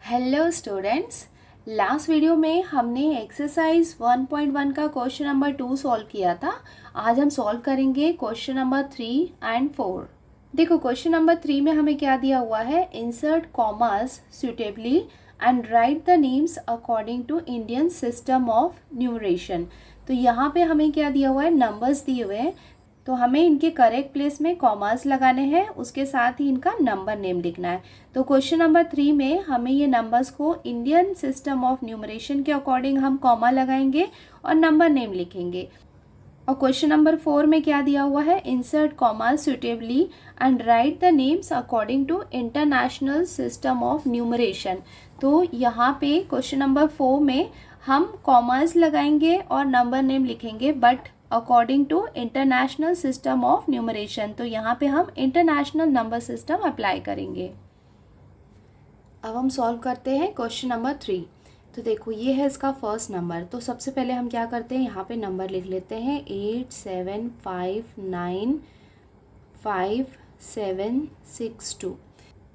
Hello students, last video में हमने exercise 1.1 का क्वेश्चन नंबर 2 सॉल्व किया था। आज हम सॉल्व करेंगे क्वेश्चन नंबर 3 एंड 4। देखो क्वेश्चन नंबर 3 में हमें क्या दिया हुआ है, insert commas suitably and write the names according to Indian system of numeration. तो यहाँ पे हमें क्या दिया हुआ है, नंबर्स दिए हुए हैं, तो हमें इनके करेक्ट प्लेस में कॉमास लगाने हैं, उसके साथ ही इनका नंबर नेम लिखना है। तो क्वेश्चन नंबर 3 में हमें ये नंबर्स को इंडियन सिस्टम ऑफ न्यूमरेशन के अकॉर्डिंग हम कॉमा लगाएंगे और नंबर नेम लिखेंगे। और क्वेश्चन नंबर 4 में क्या दिया हुआ है, insert comma suitably and write the names according to international system of numeration. तो यहाँ पे क्वेश्चन नंबर 4 में हम कॉमास लगाएंगे और नंबर नेम लिखेंगे, but according to international system of numeration. तो यहाँ पे हम इंटरनेशनल नंबर सिस्टम अप्लाई करेंगे। अब हम सॉल्व करते हैं क्वेश्चन नंबर 3। तो देखो ये है इसका फर्स्ट नंबर। तो सबसे पहले हम क्या करते हैं, यहाँ पे नंबर लिख लेते हैं 87595762।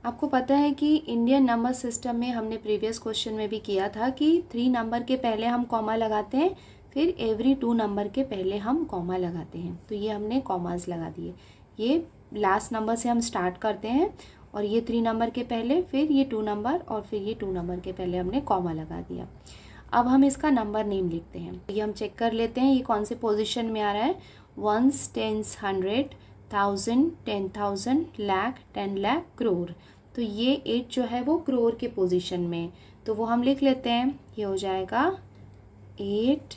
आपको पता है कि इंडियन नंबर सिस्टम में हमने प्रीवियस क्वेश्चन में भी किया था कि 3 नंबर के पहले हम कॉमा लगाते हैं, फिर एवरी 2 नंबर के पहले हम कॉमा लगाते हैं। तो ये हमने कॉमास लगा दिए। ये लास्ट नंबर से हम स्टार्ट करते हैं और ये 3 नंबर के पहले, फिर ये 2 नंबर और फिर ये 2 नंबर के पहले हमने कॉमा लगा दिया। अब हम इसका नंबर नेम लिखते हैं। ये हम चेक कर लेते हैं ये कौन से पोजीशन में आ रहा है। 1s, 10s, 100, 1000, 10,000, lakh, 10 lakh, crore. तो ये 8 जो है वो करोड़ के पोजीशन में, तो वो हम लिख लेते हैं। ये हो जाएगा 8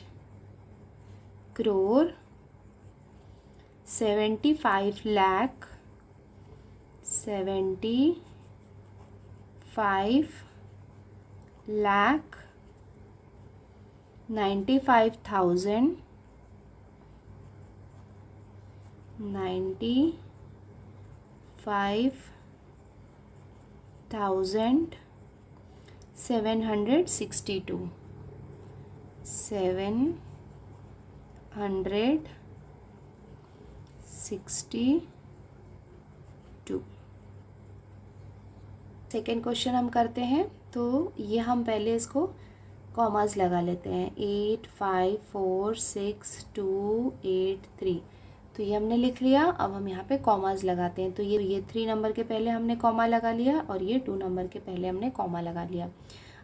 करोड़ 75 लाख 75 लाख 95,000 95,762 762। सेकेंड क्वेश्चन हम करते हैं। तो ये हम पहले इसको कॉमास लगा लेते हैं। 8 5 4 6 2 8 3। तो ये हमने लिख लिया। अब हम यहाँ पे कॉमास लगाते हैं। तो ये 3 नंबर के पहले हमने कॉमा लगा लिया और ये 2 नंबर के पहले हमने कॉमा लगा लिया।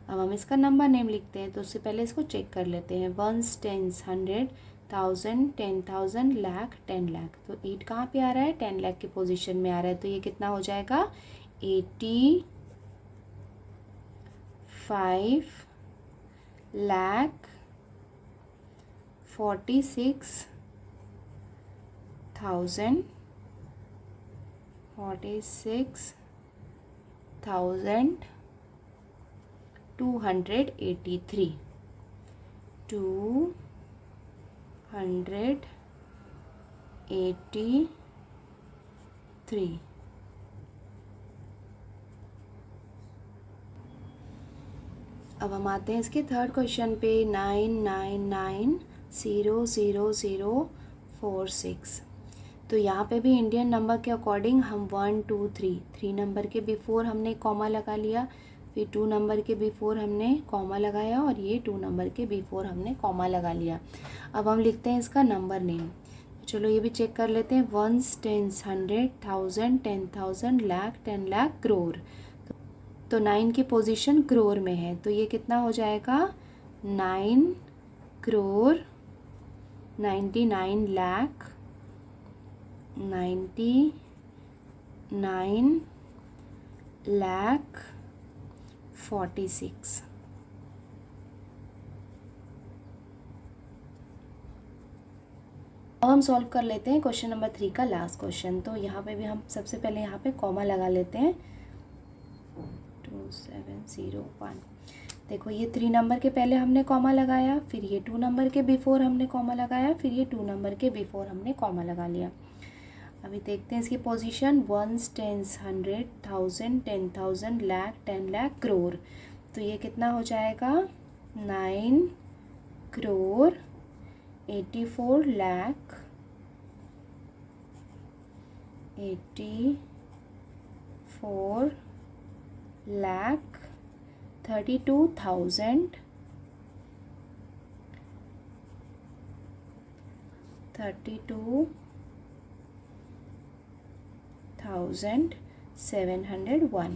अब हम इसका नंबर नेम लिखते हैं। तो उससे पहले इसको चेक कर लेते हैं। 1s, 10s, 100, 1000, 10,000, lakh, 10 lakh. तो 8 कहाँ पे आ रहा है, 10 लाख की पोजीशन में आ रहा है। तो ये कितना हो जाएगा, 85 लाख 46,283 283। अब हम आते हैं इसके थर्ड क्वेश्चन पे। 999000046। तो यहाँ पे भी इंडियन नंबर के अकॉर्डिंग हम 1 2 3 नंबर के बिफोर हमने कॉमा लगा लिया, फिर 2 नंबर के बिफोर हमने कॉमा लगाया और ये 2 नंबर के बिफोर हमने कॉमा लगा लिया। अब हम लिखते हैं इसका नंबर नेम। चलो ये भी चेक कर लेते हैं। 1s, 10s, 100, 1000, 10,000, lakh, 10 lakh, crore. तो 9 की पोजीशन करोड़ में है। तो ये कितना हो जाएगा, 9 करोड़ 99 लाख 99 लाख 46। अब हम सॉल्व कर लेते हैं क्वेश्चन नंबर 3 का लास्ट क्वेश्चन। तो यहाँ पे भी हम सबसे पहले यहाँ पे कॉमा लगा लेते हैं। 2701। देखो ये 3 नंबर के पहले हमने कॉमा लगाया, फिर ये 2 नंबर के बिफोर हमने कॉमा लगाया, फिर ये 2 नंबर के बिफोर हमने कॉमा लगा लिया। अभी देखते हैं इसकी position. 1s, 10s, 100, 1000, 10,000, lakh, 10 lakh, crore. तो ये कितना हो जाएगा, 9 करोड़ 84 लाख 84 लाख 32,000 32,701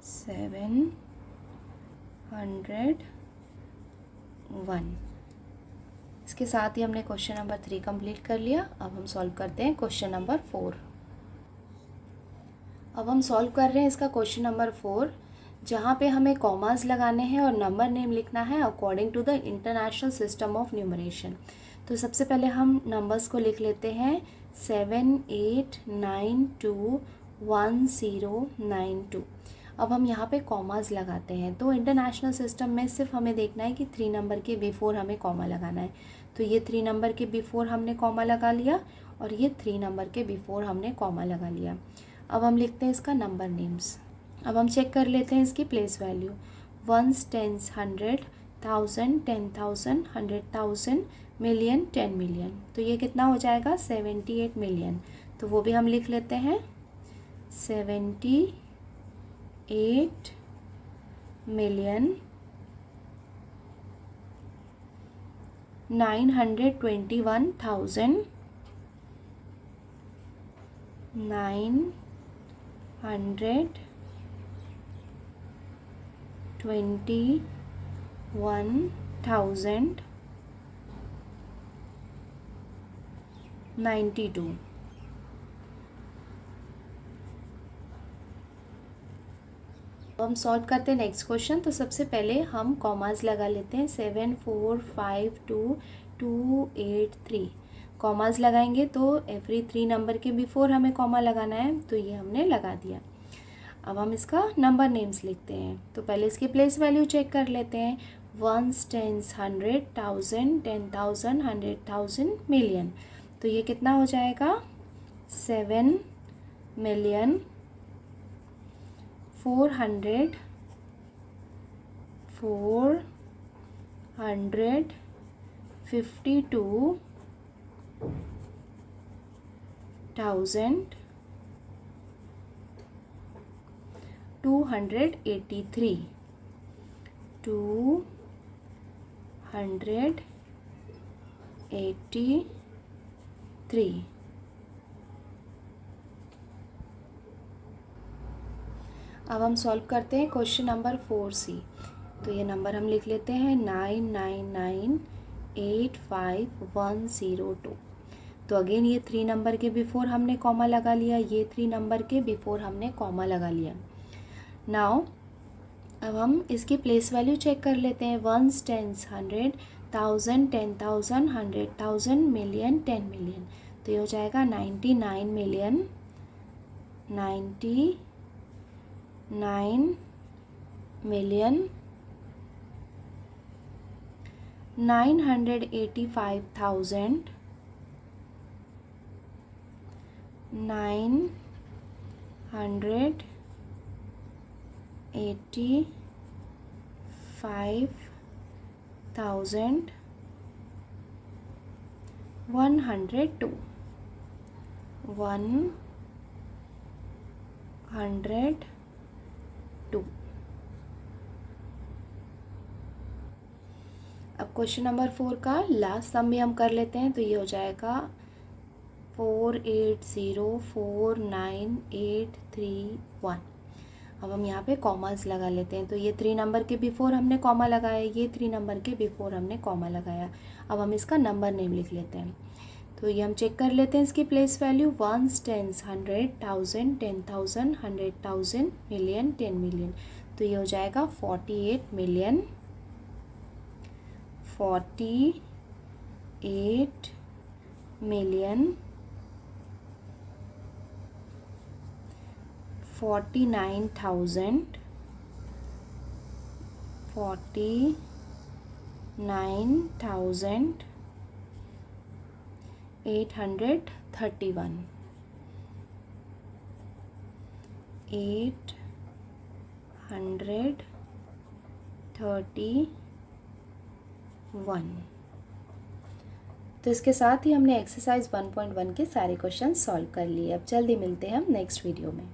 701। इसके साथ ही हमने क्वेश्चन नंबर 3 कंप्लीट कर लिया। अब हम सॉल्व करते हैं क्वेश्चन नंबर 4। अब हम सॉल्व कर रहे हैं इसका क्वेश्चन नंबर 4, जहाँ पे हमें कॉमास लगाने हैं और नंबर नेम लिखना है according to the international system of numeration. तो सबसे पहले हम नंबर्स को लिख लेते हैं 78921092। अब हम यहाँ पे कॉमास लगाते हैं। तो इंटरनेशनल सिस्टम में सिर्फ हमें देखना है कि 3 नंबर के बिफोर हमें कॉमा लगाना है। तो ये 3 नंबर के बिफोर हमने कॉमा लगा लिया और ये 3 नंबर के बिफोर हमने कॉमा लगा लिया। अब हम लिखते हैं इसका नंबर नेम्स। अब हम चेक कर लेते हैं इसकी place value. 1s, 10s, 100, 1000, 10,000, 100,000, million, 10 million. तो ये कितना हो जाएगा 78 मिलियन। तो वो भी हम लिख लेते हैं 78 मिलियन 921,000 921,092। हम सॉल्व करते हैं नेक्स्ट क्वेश्चन। तो सबसे पहले हम कॉमास लगा लेते हैं 7 4 5 2 2 8 3। कॉमास लगाएंगे तो एवरी 3 नंबर के बिफोर हमें कॉमा लगाना है। तो ये हमने लगा दिया। अब हम इसका नंबर नेम्स लिखते हैं। तो पहले इसकी प्लेस वैल्यू चेक कर लेते हैं। 1s, 10s, 100, 1000, 10,000, 100,000, million. तो ये कितना हो जाएगा 7 मिलियन 452,283 283। अब हम सॉल्व करते हैं क्वेश्चन नंबर 4C। तो ये नंबर हम लिख लेते हैं 999,85102। तो अगेन ये 3 नंबर के बिफोर हमने कॉमा लगा लिया, ये 3 नंबर के बिफोर हमने कॉमा लगा लिया। नाउ अब हम इसकी प्लेस वैल्यू चेक कर लेते हैं। 1s, 10s, 100, 1000, 10,000, 100,000, million, 10 million. तो ये हो जाएगा 99 मिलियन 985,985,000 102। अब क्वेश्चन नंबर 4 का लास्ट सम भी हम कर लेते हैं। तो ये हो जाएगा 48049,831। अब हम यहाँ पे कॉमास लगा लेते हैं। तो ये 3 नंबर के बिफोर हमने कॉमा लगाया, ये 3 नंबर के बिफोर हमने कॉमा लगाया। अब हम इसका नंबर नेम लिख लेते हैं। तो ये हम चेक कर लेते हैं इसकी place value. 1s, 10s, 100, 1000, 10,000, 100,000, million, 10 million. तो ये हो जाएगा 48 मिलियन 49,831 831। तो इसके साथ ही हमने एक्सरसाइज 1.1 के सारे क्वेश्चन सॉल्व कर लिए। अब जल्दी मिलते हैं हम नेक्स्ट वीडियो में।